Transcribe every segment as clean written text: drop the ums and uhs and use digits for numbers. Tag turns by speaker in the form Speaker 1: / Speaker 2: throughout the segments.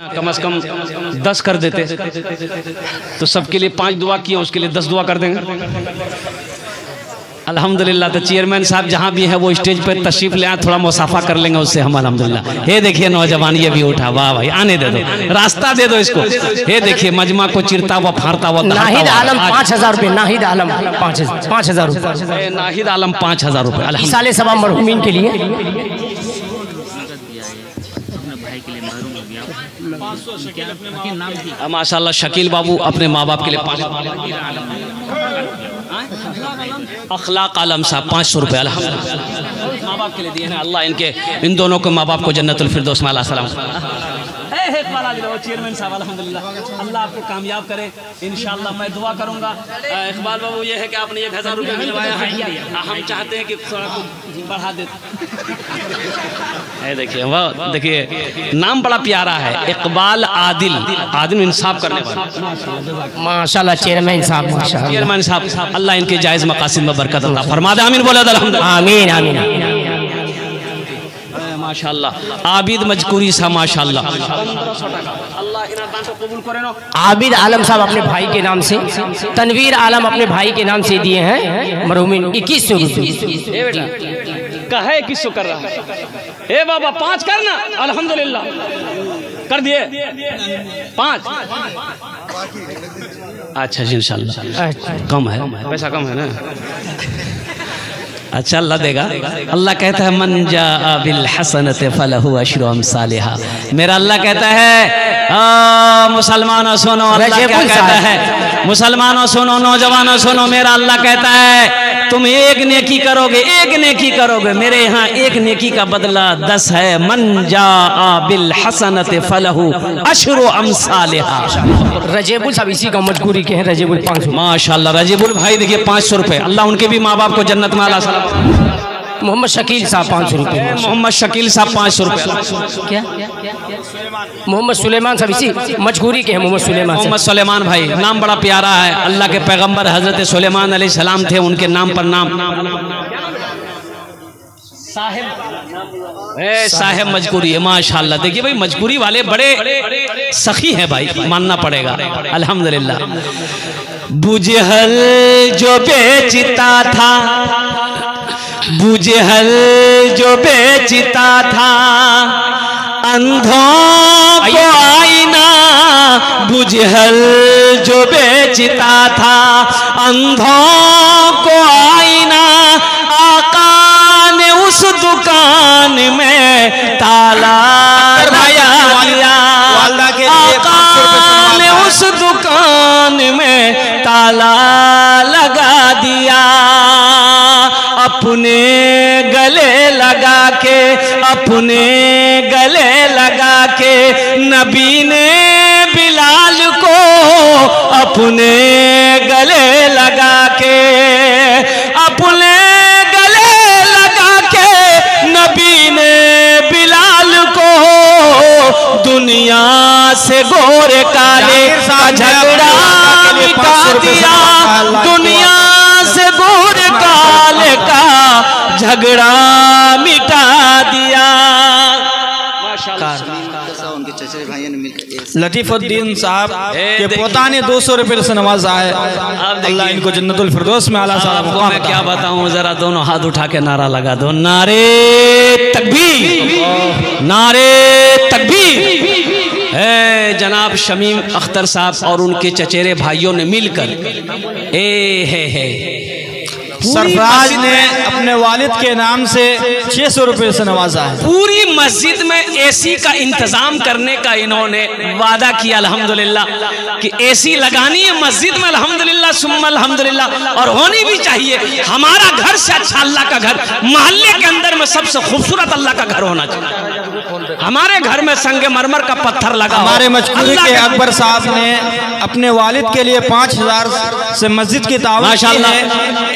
Speaker 1: कम से कम 10 कर देते तो सबके लिए 5 दुआ किए, उसके लिए 10 दुआ कर देंगे अल्हम्दुलिल्लाह। तो चेयरमैन साहब जहाँ भी है वो स्टेज पर तशरीफ ले आए, थोड़ा मुसाफा कर लेंगे उससे हम अल्हम्दुलिल्लाह। ये देखिए नौजवान ये भी उठा, वाह भाई आने दे दो, रास्ता दे दो इसको। ये देखिए मजमा को चिरता हुआ फाड़ता हुआ
Speaker 2: नाहिद आलम 5000 रुपये, नाहिद आलम 5000 रुपये,
Speaker 1: नाहिद आलम 5000 रुपये
Speaker 2: साले सवा मरहूमीन के लिए।
Speaker 1: माशाल्लाह शकील बाबू अपने माँ बाप के लिए अखलाक आलम साहब 500 रुपये अल्हम्दुलिल्लाह माँ बाप के लिए दिए हैं। अल्लाह इनके इन दोनों को माँ बाप को जन्नतुल फिरदौस में अल्लाह सलाम। चेयरमैन साहब अल्हम्दुलिल्लाह अल्लाह आपको कामयाब करे इंशाअल्लाह। मैं दुआ करूँगा। इकबाल बाबू ये है कि आपने 1000 रुपये मिलवाया है, हम चाहते हैं कि थोड़ा कुछ बढ़ा देते। देखिए वाह, देखिए नाम बड़ा प्यारा है, इकबाल आदिल, आदिल इंसाफ करने वाला
Speaker 2: माशाल्लाह चेयरमैन साहब, माशाल्लाह
Speaker 1: चेयरमैन साहब अल्लाह इनके जायज़ मकासिद में बरकत अता फरमा दे। आमीन बोले अल्हम्दुलिल्लाह।
Speaker 2: आमीन आमीन
Speaker 1: माशाल्लाह। आबिद मजकूरी साहब माशाल्लाह 1500 टका अल्लाह इना दान को कबूल करे।
Speaker 2: आबिद आलम साहब अपने भाई के नाम से, तनवीर आलम अपने भाई के नाम से दिए हैं मरहूमीन 2100 रुपये।
Speaker 1: कहे 2100 कर रहा है। ए बाबा 5 करना अल्हम्दुलिल्लाह कर दिए 5। अच्छा जी इंशाल्लाह कम है, पैसा कम है ना। अच्छा अल्लाह देगा। अल्लाह कहता है मन जा बिल हसनत फलहु अशरु अमसालिहा। मेरा अल्लाह कहता है मुसलमानों सुनो, अल्लाह क्या कहता है, मुसलमानों सुनो, नौजवानों सुनो, मेरा अल्लाह कहता है तुम एक नेकी करोगे, एक नेकी करोगे, मेरे यहाँ एक नेकी का बदला 10 है। मन जा बिल हसनत फलहु अशरु अमसालिहा।
Speaker 2: रजेबुल साहब इसी का मजबूरी के हैं, रजेबुल 500
Speaker 1: माशाल्लाह। रजेबुल भाई देखिए 500 रुपये अल्लाह उनके भी माँ बाप को जन्नत में अल्लाह।
Speaker 2: मोहम्मद शकील साहब 500 रुपये,
Speaker 1: मोहम्मद शकील साहब 500 रुपये।
Speaker 2: क्या मोहम्मद सुलेमान साहब इसी मजबूरी के हैं, मोहम्मद सुलेमान,
Speaker 1: मोहम्मद सुलेमान भाई नाम बड़ा प्यारा है। अल्लाह के पैगंबर हजरत सुलेमान अलैहिस्सलाम थे, उनके नाम पर नाम साहेब मजकूरी है माशाल्लाह। देखिए भाई मजकूरी वाले बड़े सखी हैं भाई, मानना पड़ेगा अल्हम्दुलिल्लाह। बुजहल जो बेचता था, बुजहल जो बेचता था अंधों को आईना, बुजहल जो बेचता था अंधों को आईना, आका ने उस दुकान में ताला लगाया दिया, आका ने उस दुकान में ताला लगा दिया। अपने गले लगा के, अपने गले लगा के नबी ने बिलाल को, अपने गले लगा के, अपने गले लगा के नबी ने बिलाल को दुनिया से गोरे काले का झगड़ा मिटा दिया, दुनिया से गोरे काले का झगड़ा मिटा दिया।
Speaker 3: उनके चचेरे भाइयों ने मिलकर
Speaker 4: लतीफुद्दीन साहब के पोता ने 200 रुपये से नवाजा है। अल्लाह इनको जन्नतुल फिरदौस में आला साहब
Speaker 1: को मैं क्या बताऊं, जरा दोनों हाथ उठा के नारा लगा दो, नारे तकबीर, नारे तकबीर। जनाब शमीम अख्तर साहब और उनके चचेरे भाइयों ने मिलकर
Speaker 4: सरफराज ने अपने वालिद के नाम से 600 रुपये से नवाजा है।
Speaker 1: पूरी मस्जिद में एसी का इंतजाम करने का इन्होंने वादा किया अल्हम्दुलिल्लाह कि एसी लगानी है मस्जिद में अल्हम्दुलिल्लाह सुम्मा अल्हम्दुलिल्लाह, और होनी भी चाहिए। हमारा घर से अच्छा अल्लाह का घर, मोहल्ले के अंदर में सबसे खूबसूरत अल्लाह का घर होना चाहिए। हमारे घर में संगे मरमर का पत्थर लगा।
Speaker 4: हमारे मजकूरी के अकबर साहब ने अपने वालिद के लिए 5000 से मस्जिद की तावीज़ माशाल्लाह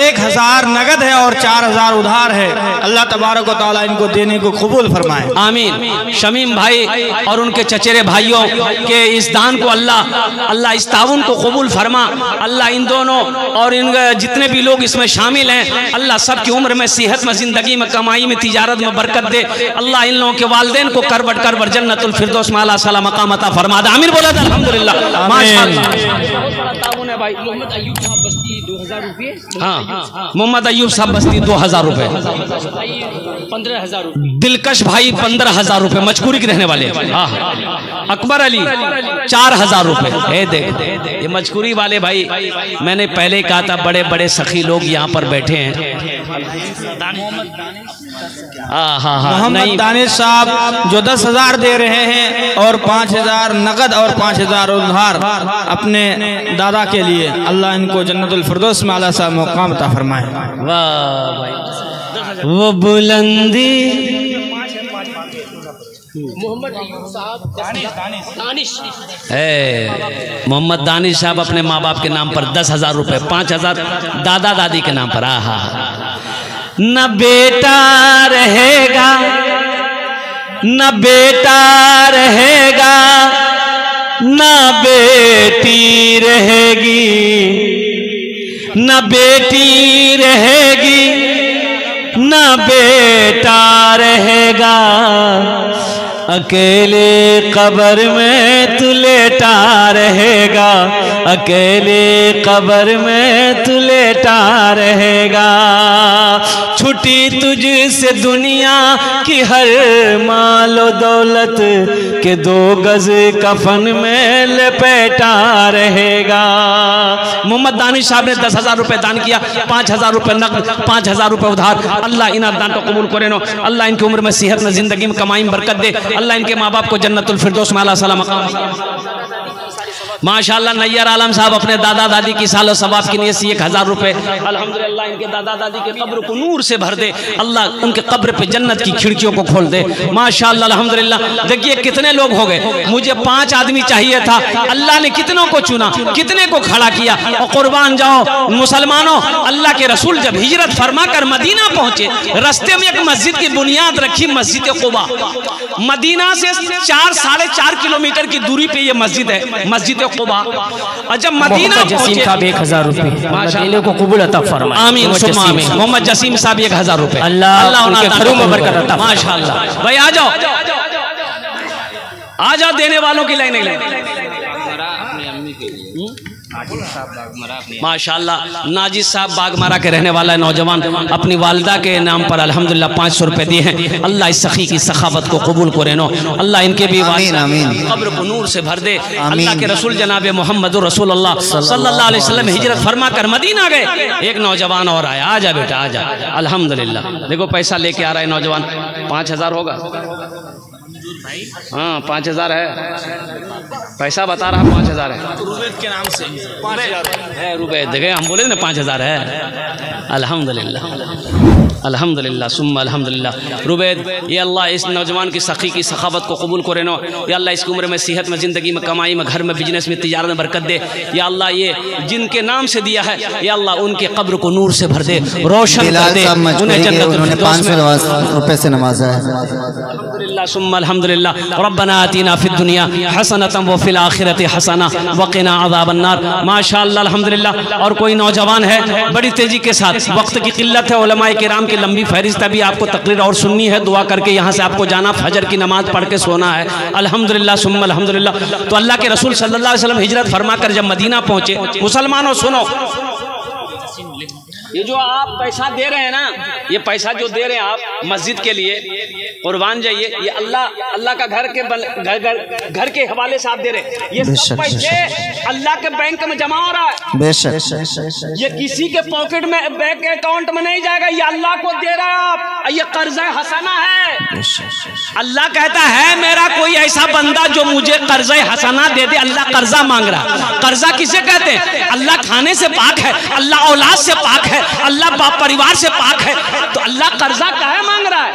Speaker 4: 1000 नगद है और 4000 उधार है। अल्लाह तबारक व तआला इनको देने को कबूल फरमाए,
Speaker 1: आमीन। शमीम भाई और उनके चचेरे भाइयों के इस दान को अल्लाह इस ताउन को कबूल फरमा। अल्लाह इन दोनों और इन जितने भी लोग इसमें शामिल हैं, अल्लाह सबकी उम्र में सेहत में, जिंदगी में, कमाई में, तिजारत में बरकत दे। अल्लाह इन लोगों के वालिदैन को को करवट करवट जन्नतुल फिरदौस में आला सला मकाम अता फरमा दे। आमीन बोला था अल्हम्दुलिल्लाह माशाअल्लाह। भाई मोहम्मद अयूब साहब बस्ती 2000 रुपये। हाँ, मोहम्मद अयूब साहब बस्ती 2000 रुपये।
Speaker 2: 15,000 रुपये।
Speaker 1: दिलकश भाई 15,000 रुपये मचकुरी के रहने वाले। हाँ, अकबर अली 4,000 रुपये। देख ये मचकुरी वाले भाई, मैंने पहले कहा था बड़े बड़े सखी लोग यहाँ पर बैठे हैं।
Speaker 4: मोहम्मद दानिश साहब जो 10,000 दे रहे हैं और 5,000 नकद और 5,000 उधार अपने दादा के लिए, अल्लाह इनको जन्नतुल फिरदौस में आला सा मुकाम अता फरमाए।
Speaker 1: वाह भाई, वो बुलंदी
Speaker 2: मोहम्मद अयूब साहब दानिश
Speaker 1: मोहम्मद दानिश साहब अपने माँ बाप के नाम पर 10,000 रुपये, 5,000 दादा दादी के नाम पर। आहा, न बेटा रहेगा न बेटा रहेगा न बेटी रहेगी, न बेटी रहेगी न बेटा रहेगा, अकेले कब्र में तू लेटा रहेगा, अकेले कब्र में तू लेटा रहेगा। छुट्टी तुझसे दुनिया की हर मालो दौलत के 2 गज कफन में लपेटा रहेगा। मोहम्मद दानिश साहब ने 10,000 रुपये दान किया, 5,000 रुपये नकद, 5,000 रुपये उधार। अल्लाह इन दान को कबूल करे नो। अल्लाह इनकी उम्र में सेहत में जिंदगी में कमाई में बरकत दे। अल्लाह इनके माँ बाप को जन्नतुल फिरदौस में आला सला मकाम। माशाअल्लाह नैयर आलम साहब अपने दादा दादी की सालो सवाब की नियत से 1,000 रुपये। अल्हम्दुलिल्लाह इनके दादा दादी के कब्र को नूर से भर दे। अल्लाह उनके कब्र पे जन्नत की खिड़कियों को खोल दे। माशाअल्लाह अल्हम्दुलिल्लाह। देखिए कितने लोग हो गए, मुझे 5 आदमी चाहिए था, अल्लाह ने कितनों को चुना, कितने को खड़ा किया। और कुर्बान जाओ मुसलमानों, अल्लाह के रसूल जब हिजरत फरमा कर मदीना पहुंचे, रास्ते में एक मस्जिद की बुनियाद रखी, मस्जिद कुबा। मदीना से 4-4.5 किलोमीटर की दूरी पे ये मस्जिद है, मस्जिद कुबा। और जब मदीना
Speaker 2: जसीम साहब 1,000 रुपये मदीने को कबूल अता फरमाए।
Speaker 1: आमीन सुम्मा आमीन। मोहम्मद जसीम साहब 1,000 रुपये।
Speaker 2: अल्लाह उनके घरों में बरकत अता।
Speaker 1: माशाअल्लाह भाई आ जाओ, आ जाओ, देने वालों की लाइन नहीं। माशाअल्लाह नाजिद साहब बागमारा के रहने वाला नौजवान अपनी वालिदा के नाम पर अल्हम्दुलिल्लाह 500 रुपये दिए हैं। अल्लाह इस सखी की सखावत को कबूल करे नो। अल्लाह इनके भी कब्र को नूर से भर दे। अल्लाह के रसूल जनाब मोहम्मद रसूलुल्लाह सल्लल्लाहु अलैहि वसल्लम हिजरत फरमा कर मदीना गए। एक नौजवान और आया, आजा बेटा आजा। अल्हम्दुलिल्लाह देखो पैसा लेके आ रहा है नौजवान। 5,000 होगा? हाँ 5,000 है, पैसा बता रहा 5,000 है रुबैद के नाम से। 5,000 है रुबैद, देखे हम बोले ना 5,000 है। अल्हम्दुलिल्लाह अल्हम्दुलिल्लाह सुम्मा अल्हम्दुलिल्लाह। रुबैद ये अल्लाह इस नौजवान की सखी की सखावत को कबूल करे नो। या अल्लाह इसकी उम्र में सेहत में ज़िंदगी में कमाई में घर में बिजनेस में तिजारत में बरकत दे। या अल्लाह ये जिनके नाम से दिया है या अल्लाह उनके कब्र को नूर से भर दे, रोशन कर दे। उन्हें जन्नत 500 रुपये से नवाजा है। अल्हम्दुलिल्लाह सुम्मा अल्हम्दुलिल्लाह। रब्बना आतीना फिद दुनिया हसनतम व फिल आखिरति हसना व क़िना अज़ाबन्नार। माशाअल्लाह अल्हम्दुलिल्लाह। और कोई नौजवान है बड़ी तेजी के साथ, वक्त की किल्लत है, उलमाए किराम की लंबी फहरिस्त भी आपको तकरीर और सुननी है, दुआ करके यहाँ से आपको जाना, फजर की नमाज पढ़ के सोना है। अल्हम्दुलिल्लाह सुम्मा अल्हम्दुलिल्लाह। तो अल्लाह के रसूल सल्लल्लाहु अलैहि वसल्लम हिजरत फरमा कर जब मदीना पहुंचे, मुसलमानों सुनो, ये जो आप पैसा दे रहे हैं ना, ये पैसा जो दे रहे हैं आप मस्जिद के लिए, कुर्बान जाइए, ये अल्लाह का घर के हवाले से आप दे रहे हैं। ये सब पैसे अल्लाह के बैंक में जमा हो रहा है। बेशक ये किसी के पॉकेट में बैंक अकाउंट में नहीं जाएगा, ये अल्लाह को दे रहा है आप। ये कर्जा हसना है। अल्लाह कहता है मेरा कोई ऐसा बंदा जो मुझे कर्जा हसना दे दे। अल्लाह कर्जा मांग रहा है। कर्जा किसे कहते हैं? अल्लाह खाने से पाक है, अल्लाह औलाद से पाक है, अल्लाह बाप परिवार से पाक है। तो अल्लाह कर्जा काहे मांग रहा है?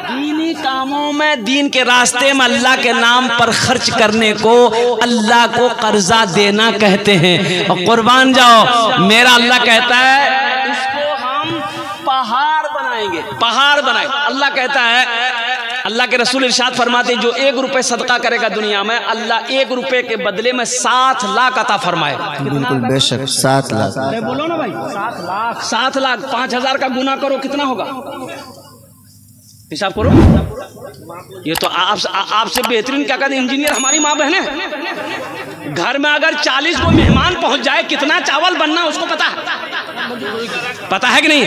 Speaker 1: दीनी कामों में, दीन के रास्ते में अल्लाह के नाम पर खर्च करने को अल्लाह को कर्जा देना कहते हैं। और कुर्बान जाओ, मेरा अल्लाह कहता है इसको हम पहाड़ बनाएंगे, पहाड़ बनाए। अल्लाह कहता है, अल्लाह के रसूल इरशाद फरमाते जो 1 रुपये सदका करेगा दुनिया में, अल्लाह 1 रुपये के बदले में 7 लाख अता फरमाए।
Speaker 3: बिल्कुल बेशक 7 लाख।
Speaker 1: अरे बोलो ना भाई, 7 लाख 5,000 का गुना करो, कितना होगा? हिसाब करो। ये तो आपसे बेहतरीन क्या कहते इंजीनियर हमारी माँ बहन है। घर में अगर 40 को मेहमान पहुंच जाए कितना चावल बनना उसको पता है कि नहीं?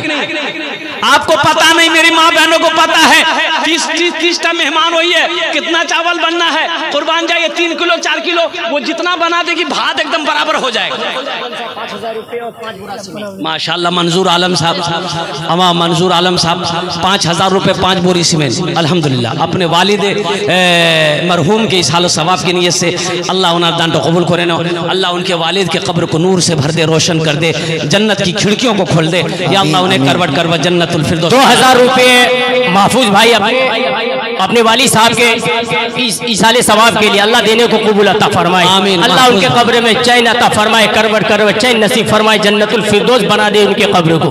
Speaker 1: आपको पता नहीं, मेरी माँ बहनों को पता है। 30 मेहमान हुई है, कितना चावल बनना है। कुर्बान जाए 3 किलो 4 किलो, वो जितना बना देगी भात एकदम बराबर हो जाएगा। माशाल्लाह मंजूर आलम साहब, मंजूर आलम साहब 5000 रुपये 5 बोरी सीमेंट। अल्हम्दुलिल्लाह अपने वालिद मरहूम के इस हाल सवाब की नीयत से अल्लाह उन्हें दान तो कबूल करे ना। अल्लाह उनके वालिद के कब्र को नूर से भर दे, रोशन कर दे, जन्नत की खिड़कियों को खोल दे। या अल्लाह उन्हें करवट करवट जन्नतुल फिरदौस।
Speaker 2: 2000 रुपये महफूज भाई अपने वाली साहब के इस साले सवाब के लिए अल्लाह देने को कबूल अता फरमाए। आमीन। अल्लाह उनके कब्र में चैन अता फरमाए, करवट करवट चैन नसीब फरमाए, जन्नतुल फिरदौस बना दे उनके कब्र को।